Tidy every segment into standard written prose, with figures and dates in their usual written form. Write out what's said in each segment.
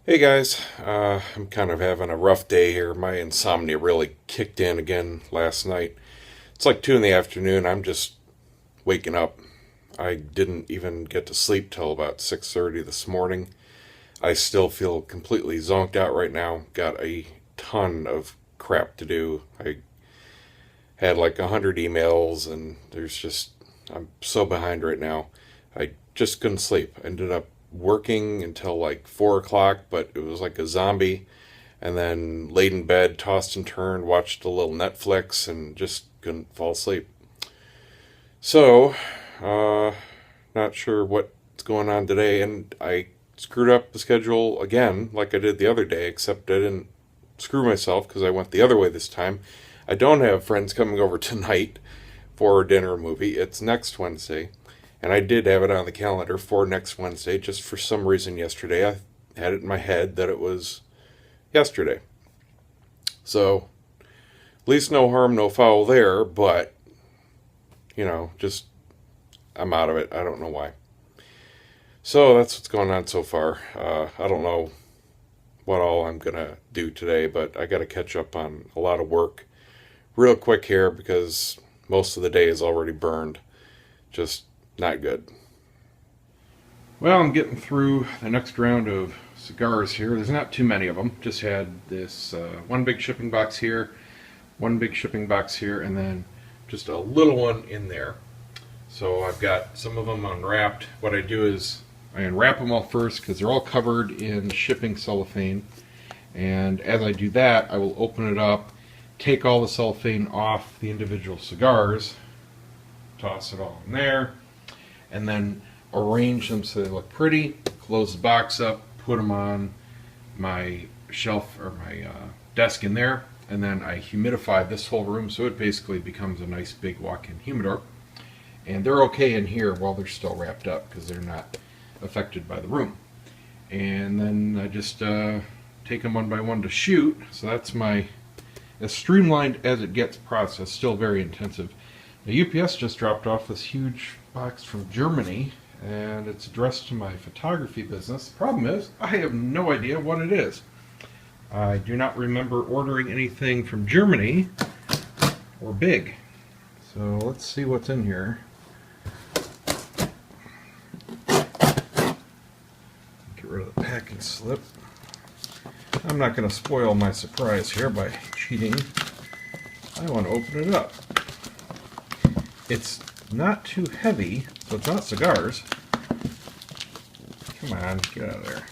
Hey guys, I'm kind of having a rough day here. My insomnia really kicked in again last night. It's like 2 in the afternoon. I'm just waking up. I didn't even get to sleep till about 6:30 this morning. I still feel completely zonked out right now. Got a ton of crap to do. I had like 100 emails and I'm so behind right now. I just couldn't sleep. I ended up working until like 4 o'clock, but it was like a zombie, and then laid in bed, tossed and turned, watched a little Netflix, and just couldn't fall asleep. So, uh, not sure what's going on today, and I screwed up the schedule again, like I did the other day, except I didn't screw myself because I went the other way this time. I don't have friends coming over tonight for dinner movie. It's next Wednesday, and I did have it on the calendar for next Wednesday. Just for some reason, yesterday I had it in my head that it was yesterday. So at least no harm, no foul there, but just I'm out of it. I don't know why. So that's what's going on so far. I don't know what all I'm gonna do today, but I got to catch up on a lot of work real quick here because most of the day is already burned. Just not good. Well, I'm getting through the next round of cigars here. There's not too many of them. Just had this one big shipping box here, one big shipping box here, and then just a little one in there. So I've got some of them unwrapped. What I do is I unwrap them all first because they're all covered in shipping cellophane. And as I do that, I will open it up, take all the cellophane off the individual cigars, toss it all in there, and then arrange them so they look pretty, close the box up, put them on my shelf or my desk in there, and then I humidify this whole room so it basically becomes a nice big walk-in humidor. And they're okay in here while they're still wrapped up because they're not affected by the room. And then I just take them one by one to shoot. So that's my, as streamlined as it gets process, still very intensive. The UPS just dropped off this huge box from Germany, and it's addressed to my photography business. The problem is, I have no idea what it is. I do not remember ordering anything from Germany or big. So let's see what's in here. Get rid of the packing slip. I'm not going to spoil my surprise here by cheating. I want to open it up. It's not too heavy, so it's not cigars. Come on, get out of there.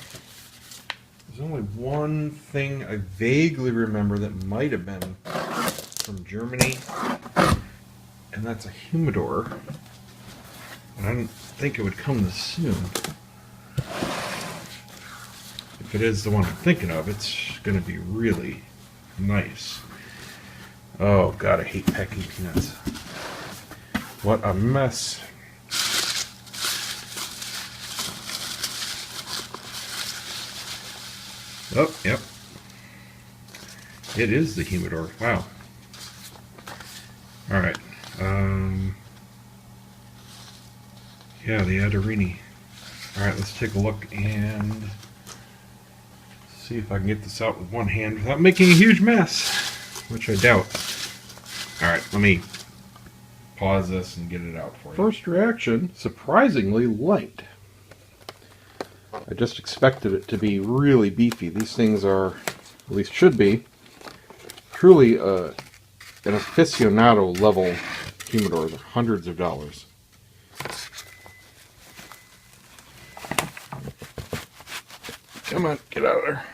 There's only one thing I vaguely remember that might have been from Germany, and that's a humidor. And I didn't think it would come this soon. If it is the one I'm thinking of, it's going to be really nice. Oh God, I hate packing peanuts. What a mess. Oh, yep. It is the humidor. Wow. Alright. Yeah, the Aderini. Alright, let's take a look and see if I can get this out with one hand without making a huge mess, which I doubt. Alright, let me pause this and get it out for you. First reaction, surprisingly light. I just expected it to be really beefy. These things are, at least should be, truly an aficionado level humidor. They're hundreds of dollars. Come on, get out of there.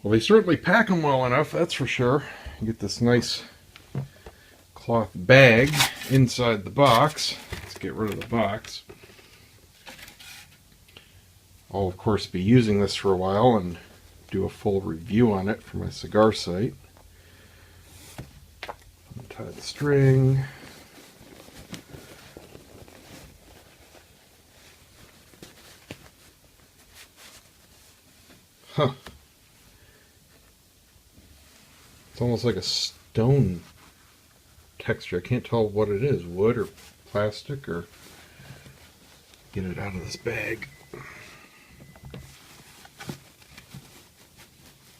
Well, they certainly pack them well enough, that's for sure. You get this nice cloth bag inside the box. Let's get rid of the box. I'll, of course, be using this for a while and do a full review on it for my cigar site. Untie the string. Huh. almost like a stone texture. I can't tell what it is, wood or plastic, or get it out of this bag.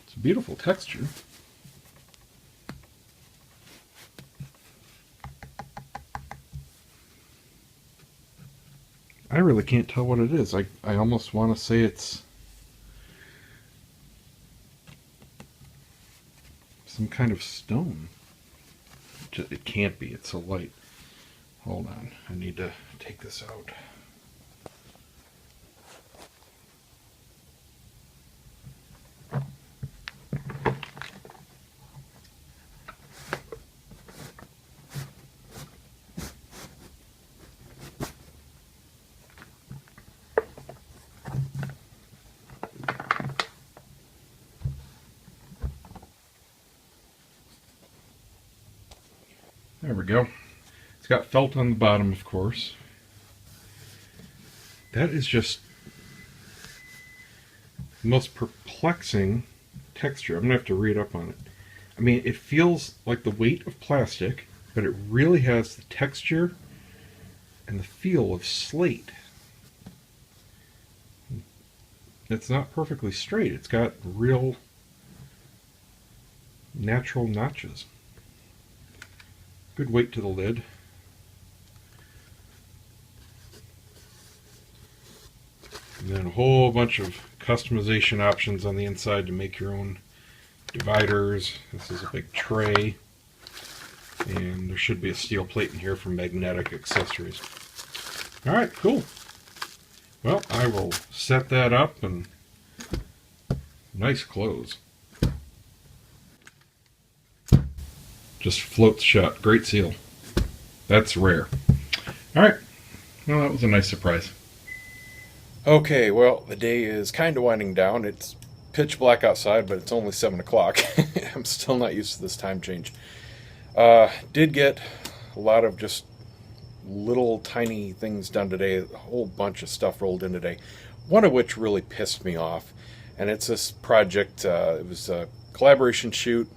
It's a beautiful texture. I really can't tell what it is. I almost want to say it's some kind of stone. It can't be. It's so light. Hold on. I need to take this out. There we go. It's got felt on the bottom, of course. That is just the most perplexing texture. I'm going to have to read up on it. I mean, it feels like the weight of plastic, but it really has the texture and the feel of slate. It's not perfectly straight. It's got real natural notches. Good weight to the lid. And then a whole bunch of customization options on the inside to make your own dividers. This is a big tray. And there should be a steel plate in here for magnetic accessories. Alright, cool. Well, I will set that up, and nice close. Just floats shut. Great seal. That's rare. Alright. Well, that was a nice surprise. Okay, well, the day is kind of winding down. It's pitch black outside, but it's only 7 o'clock. I'm still not used to this time change. Did get a lot of just little tiny things done today. A whole bunch of stuff rolled in today. One of which really pissed me off. And it's this project. It was a collaboration shoot.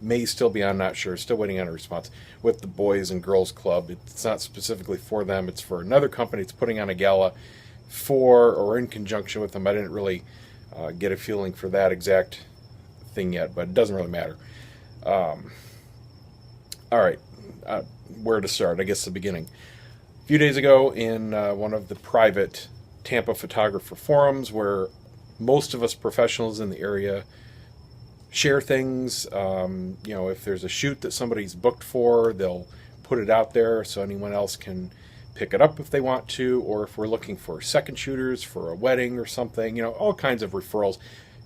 May still be on, not sure. Still waiting on a response with the Boys and Girls Club. It's not specifically for them. It's for another company. It's putting on a gala for or in conjunction with them. I didn't really get a feeling for that exact thing yet, but it doesn't really matter. All right, where to start? I guess the beginning. A few days ago, in one of the private Tampa photographer forums, where most of us professionals in the area share things. If there's a shoot that somebody's booked for, they'll put it out there so anyone else can pick it up if they want to, or if we're looking for second shooters for a wedding or something, all kinds of referrals.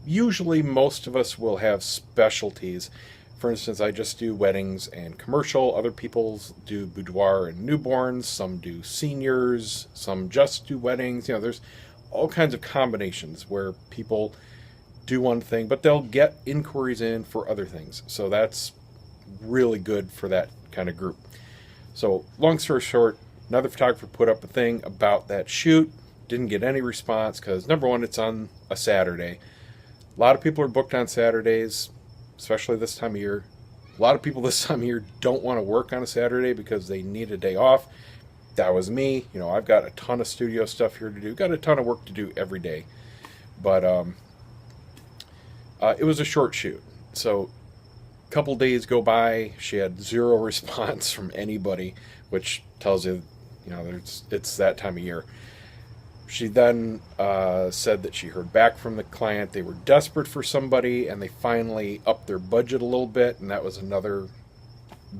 Usually most of us will have specialties. For instance, I just do weddings and commercial. Other people do boudoir and newborns. Some do seniors. Some just do weddings. There's all kinds of combinations where people do one thing, but they'll get inquiries in for other things. So that's really good for that kind of group. So long story short, another photographer put up a thing about that shoot. Didn't get any response because, number one, it's on a Saturday. A lot of people are booked on Saturdays, especially this time of year. A lot of people this time of year don't want to work on a Saturday because they need a day off. That was me. I've got a ton of studio stuff here to do. Got a ton of work to do every day. But it was a short shoot. So a couple days go by. She had zero response from anybody, which tells you, it's that time of year. She then said that she heard back from the client. They were desperate for somebody, and they finally upped their budget a little bit, and that was another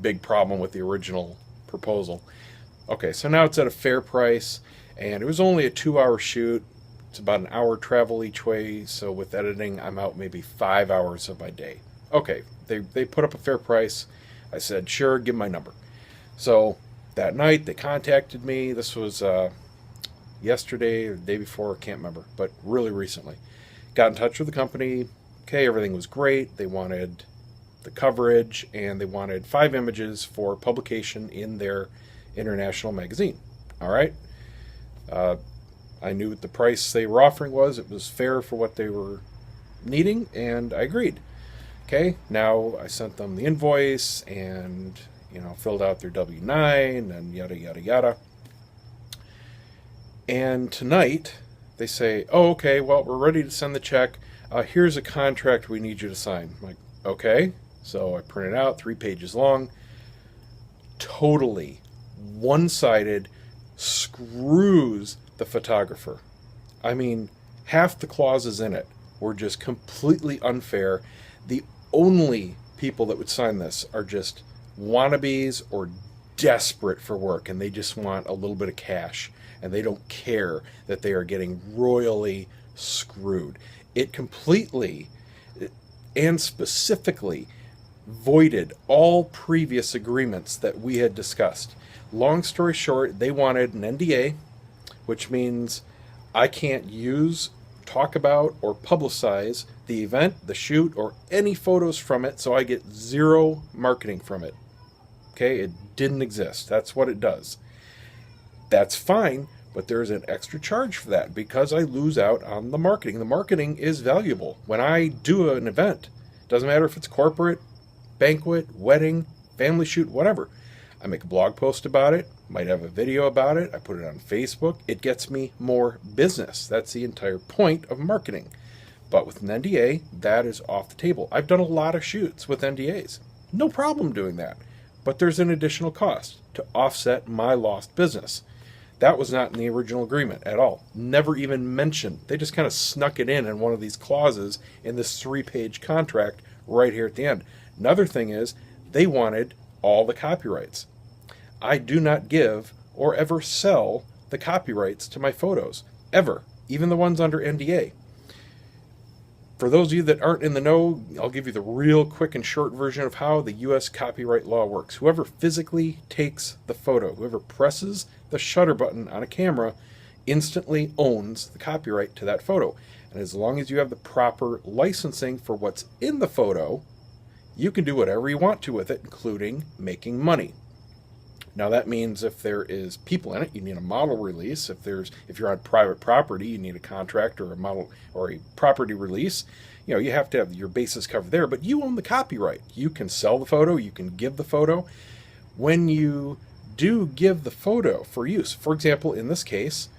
big problem with the original proposal. Okay, so now it's at a fair price, and it was only a 2-hour shoot. It's about an hour travel each way, so with editing, I'm out maybe 5 hours of my day. Okay, they put up a fair price. I said, sure, give my number. So that night, they contacted me. This was yesterday or the day before, can't remember, but really recently. Got in touch with the company. Okay, everything was great. They wanted the coverage, and they wanted 5 images for publication in their international magazine. All right. I knew what the price they were offering was. It was fair for what they were needing, and I agreed. Okay, now I sent them the invoice and, filled out their W-9 and yada, yada, yada. And tonight they say, oh, okay, well, we're ready to send the check. Here's a contract we need you to sign. I'm like, okay. So I print it out, 3 pages long. Totally one-sided, screws the photographer. I mean, half the clauses in it were just completely unfair. The only people that would sign this are just wannabes or desperate for work, and they just want a little bit of cash, and they don't care that they are getting royally screwed. It completely and specifically voided all previous agreements that we had discussed. Long story short, they wanted an NDA, which means I can't use, talk about, or publicize the event, the shoot, or any photos from it, so I get zero marketing from it. Okay, it didn't exist. That's what it does. That's fine, but there's an extra charge for that because I lose out on the marketing. The marketing is valuable. When I do an event, doesn't matter if it's corporate, banquet, wedding, family shoot, whatever. I make a blog post about it, might have a video about it, I put it on Facebook. It gets me more business. That's the entire point of marketing. But with an NDA, that is off the table. I've done a lot of shoots with NDAs. No problem doing that. But there's an additional cost to offset my lost business. That was not in the original agreement at all. Never even mentioned. They just kind of snuck it in one of these clauses in this 3-page contract right here at the end. Another thing is, they wanted all the copyrights. I do not give or ever sell the copyrights to my photos, ever, even the ones under NDA. For those of you that aren't in the know, I'll give you the real quick and short version of how the U.S. copyright law works. Whoever physically takes the photo, whoever presses the shutter button on a camera, instantly owns the copyright to that photo. And as long as you have the proper licensing for what's in the photo, you can do whatever you want to with it, including making money. Now that means if there is people in it, you need a model release. If you're on private property, you need a contract or a model or a property release. You have to have your bases covered there, but you own the copyright. You can sell the photo, you can give the photo. When you do give the photo for use, for example, in this case,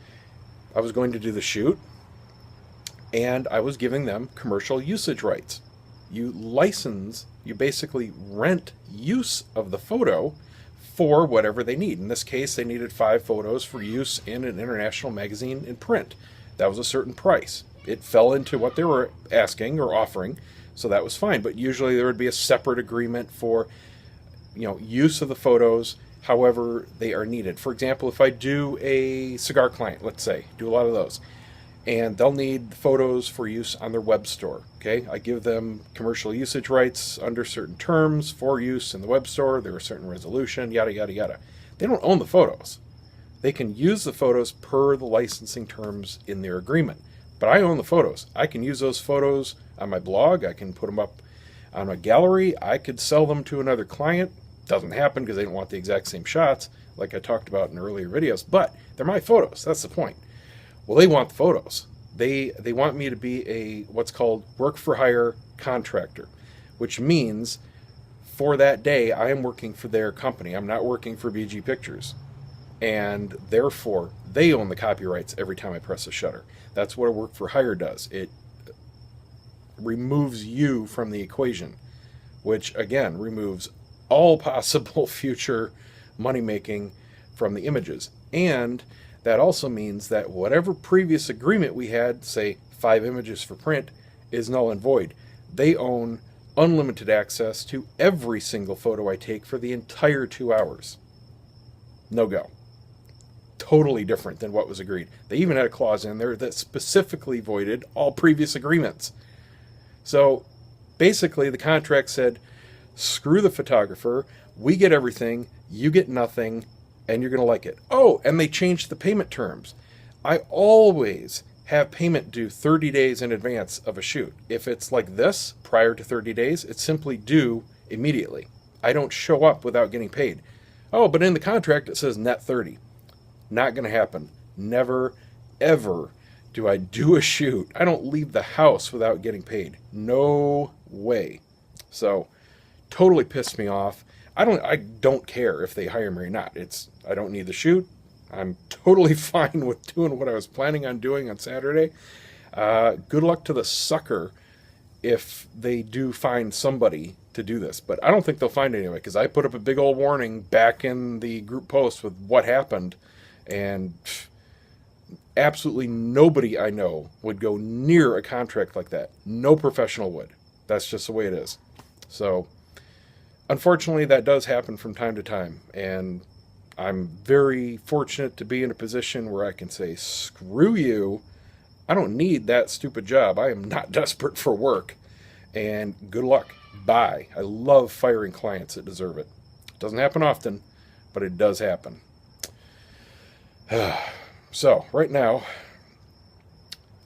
I was going to do the shoot and I was giving them commercial usage rights. You basically rent use of the photo for whatever they need. In this case, they needed 5 photos for use in an international magazine in print. That was a certain price. It fell into what they were asking or offering, so that was fine. But usually there would be a separate agreement for, use of the photos however they are needed. For example, if I do a cigar client, let's say, do a lot of those, and they'll need photos for use on their web store. Okay, I give them commercial usage rights under certain terms for use in the web store. There are a certain resolution, yada, yada, yada. They don't own the photos. They can use the photos per the licensing terms in their agreement. But I own the photos. I can use those photos on my blog. I can put them up on a gallery. I could sell them to another client. Doesn't happen because they don't want the exact same shots like I talked about in earlier videos. But they're my photos. That's the point. Well, they want the photos. They want me to be a what's called work for hire contractor, which means for that day I am working for their company. I'm not working for BG Pictures. And therefore, they own the copyrights every time I press a shutter. That's what a work for hire does. It removes you from the equation, which again removes all possible future money making from the images. And that also means that whatever previous agreement we had, say 5 images for print, is null and void. They own unlimited access to every single photo I take for the entire 2 hours. No go. Totally different than what was agreed. They even had a clause in there that specifically voided all previous agreements. So basically the contract said, screw the photographer, we get everything, you get nothing, and you're going to like it. Oh, and they changed the payment terms. I always have payment due 30 days in advance of a shoot. If it's like this, prior to 30 days, it's simply due immediately. I don't show up without getting paid. Oh, but in the contract it says net 30. Not going to happen. Never, ever do I do a shoot. I don't leave the house without getting paid. No way. So totally pissed me off. I don't care if they hire me or not. I don't need the shoot. I'm totally fine with doing what I was planning on doing on Saturday. Good luck to the sucker if they do find somebody to do this. But I don't think they'll find anybody because I put up a big old warning back in the group post with what happened, and absolutely nobody I know would go near a contract like that. No professional would. That's just the way it is. So, unfortunately, that does happen from time to time, and I'm very fortunate to be in a position where I can say, screw you. I don't need that stupid job. I am not desperate for work. And good luck. Bye. I love firing clients that deserve it. Doesn't happen often, but it does happen. So, right now,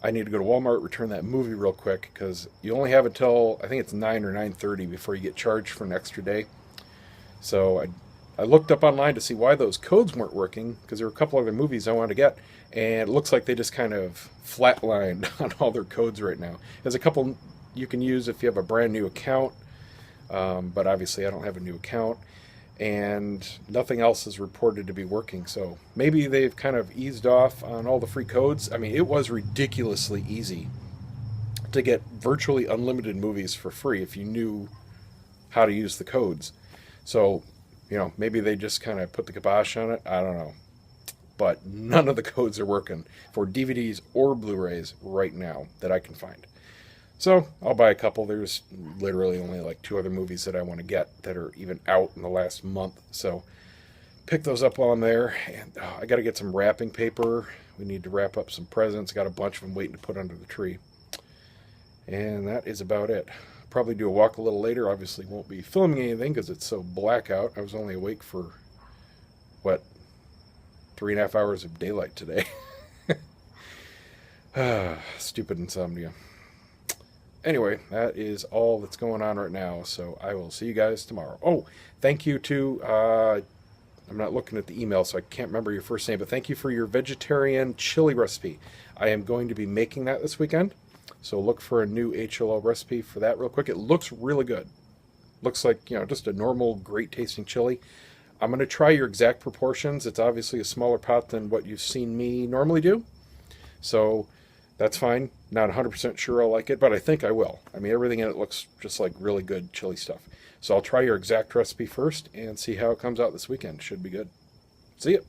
I need to go to Walmart, return that movie real quick, because you only have until, I think it's 9 or 9:30 before you get charged for an extra day. So I looked up online to see why those codes weren't working, because there were a couple other movies I wanted to get, and it looks like they just kind of flatlined on all their codes right now. There's a couple you can use if you have a brand new account, but obviously I don't have a new account, and nothing else is reported to be working. So maybe they've kind of eased off on all the free codes. I mean, it was ridiculously easy to get virtually unlimited movies for free if you knew how to use the codes. So, maybe they just kind of put the kibosh on it. I don't know. But none of the codes are working for DVDs or Blu-rays right now that I can find. So I'll buy a couple. There's literally only like 2 other movies that I want to get that are even out in the last month. So pick those up while I'm there. And I got to get some wrapping paper. We need to wrap up some presents. Got a bunch of them waiting to put under the tree. And that is about it. Probably do a walk a little later. Obviously won't be filming anything because it's so black out. I was only awake for, 3.5 hours of daylight today. Stupid insomnia. Anyway, that is all that's going on right now, so I will see you guys tomorrow. Oh, thank you to, I'm not looking at the email, so I can't remember your first name, but thank you for your vegetarian chili recipe. I am going to be making that this weekend, so look for a new HLO recipe for that real quick. It looks really good. Looks like, just a normal, great-tasting chili. I'm going to try your exact proportions. It's obviously a smaller pot than what you've seen me normally do, so that's fine. Not 100% sure I'll like it, but I think I will. I mean, everything in it looks just like really good chili stuff. So I'll try your exact recipe first and see how it comes out this weekend. Should be good. See ya.